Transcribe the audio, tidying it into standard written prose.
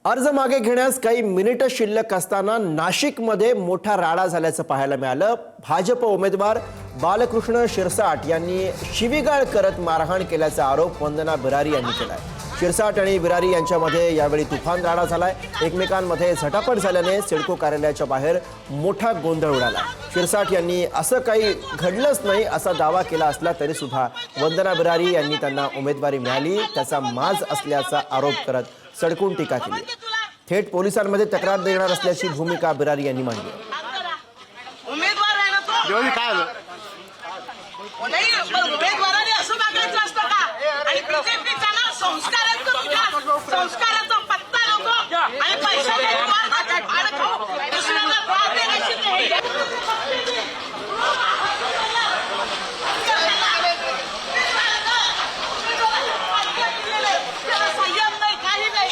अर्ज मागे घेण्यास काही मिनिटं शिल्लक असताना नाशिकमध्ये मोठा राडा झाल्याचं पाहायला मिळालं। भाजप उमेदवार बालकृष्ण शिरसाट यांनी शिवीगाळ करत मारहाण केल्याचा आरोप वंदना बिरारी यांनी केलाय। शिरसाट आणि बिरारी यांच्यामध्ये यावेळी तुफान राडा झालाय। एकमेकांमध्ये झटापट झाल्याने सिडको कार्यालयाच्या बाहेर मोठा गोंधळ उडाला। शिरसाट यांनी असं काही घडलंच नाही असा दावा केला असला तरी सुद्धा वंदना बिरारी यांनी त्यांना उमेदवारी मिळाली त्याचा माज असल्याचा आरोप करत सडकून टीका केली। थेट पोलिसांमध्ये तक्रार देणार असल्याची भूमिका बिरारी यांनी मांडली। उमेदवार आहे ना तो काय नाही उमेदवाराने असं मागायचं असतं का? आणि बीजेपीचा ना संस्काराचा विकास संस्काराचा पत्ता नको आणि पैसा दुसऱ्याला वाद देण्याची नाही। संयम नाही काही नाही।